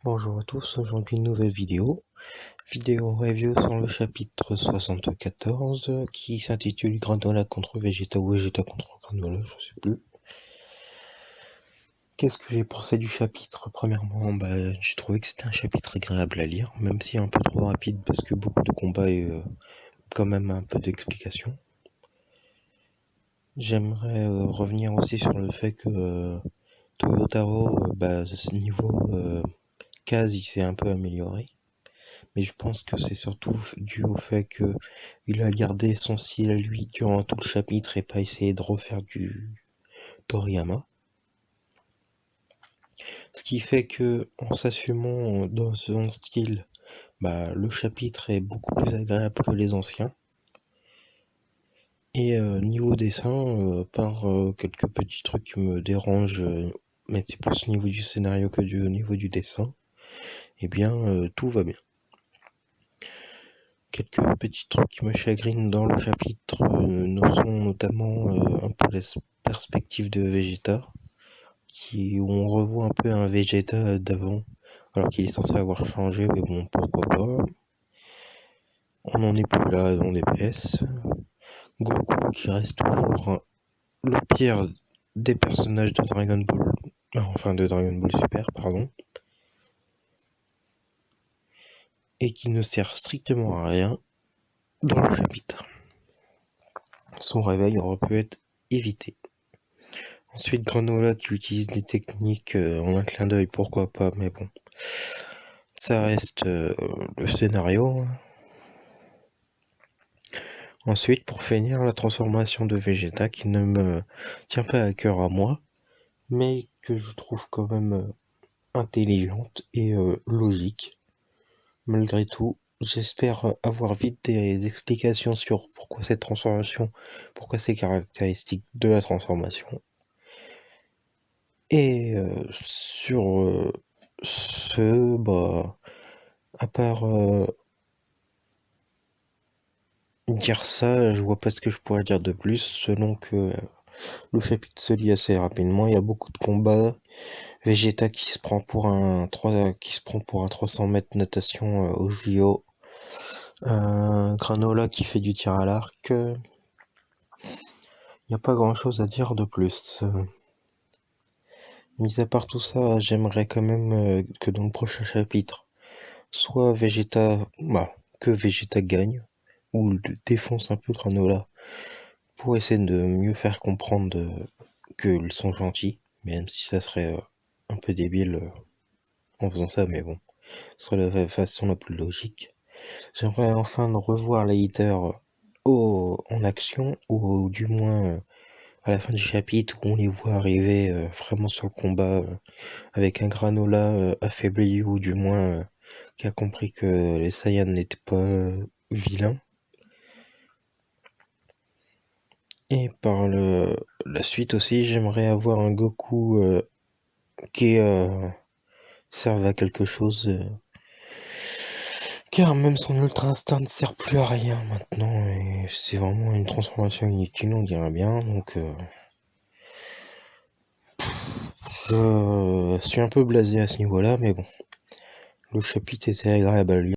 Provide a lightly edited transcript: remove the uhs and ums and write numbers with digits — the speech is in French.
Bonjour à tous, aujourd'hui une nouvelle vidéo review sur le chapitre 74 qui s'intitule Granola contre Vegeta ou Vegeta contre Granola, je sais plus. Qu'est-ce que j'ai pensé du chapitre? Premièrement, j'ai trouvé que c'était un chapitre agréable à lire, même si un peu trop rapide parce que beaucoup de combats et quand même un peu d'explications. J'aimerais revenir aussi sur le fait que Toyotaro, ce niveau Kaz il s'est un peu amélioré. Mais je pense que c'est surtout dû au fait que il a gardé son style à lui durant tout le chapitre et pas essayé de refaire du Toriyama. Ce qui fait que, en s'assumant dans son style, le chapitre est beaucoup plus agréable que les anciens. Et niveau dessin, par quelques petits trucs qui me dérangent, mais c'est plus au niveau du scénario que au niveau du dessin, eh bien tout va bien. Quelques petits trucs qui me chagrinent dans le chapitre sont notamment un peu la perspective de Vegeta, où on revoit un peu un Vegeta d'avant, alors qu'il est censé avoir changé, mais bon, pourquoi pas. On n'en est plus là dans les PS. Goku qui reste toujours le pire des personnages de Dragon Ball, enfin de Dragon Ball Super, pardon, et qui ne sert strictement à rien dans le chapitre. Son réveil aurait pu être évité. Ensuite, Granola qui utilise des techniques en un clin d'œil, pourquoi pas, mais bon, ça reste le scénario. Ensuite, pour finir, la transformation de Vegeta qui ne me tient pas à cœur à moi, mais que je trouve quand même intelligente et logique. Malgré tout, j'espère avoir vite des explications sur pourquoi cette transformation, pourquoi ces caractéristiques de la transformation. Et sur à part dire ça, je vois pas ce que je pourrais dire de plus, selon que le chapitre se lit assez rapidement, il y a beaucoup de combats, Vegeta qui se prend pour un 300 mètres natation au JO, Granola qui fait du tir à l'arc, il n'y a pas grand chose à dire de plus. Mis à part tout ça, j'aimerais quand même que dans le prochain chapitre, soit que Vegeta gagne, ou défonce un peu Granola, pour essayer de mieux faire comprendre qu'ils sont gentils, même si ça serait un peu débile en faisant ça, mais bon, ce serait la façon la plus logique. J'aimerais enfin revoir les haters en action, ou du moins à la fin du chapitre où on les voit arriver vraiment sur le combat avec un Granola affaibli, ou du moins qui a compris que les Saiyans n'étaient pas vilains. Et par la suite aussi, j'aimerais avoir un Goku qui serve à quelque chose. Car même son Ultra Instinct ne sert plus à rien maintenant. Et c'est vraiment une transformation inutile, on dirait bien. Donc je suis un peu blasé à ce niveau-là, mais bon. Le chapitre était agréable à lire.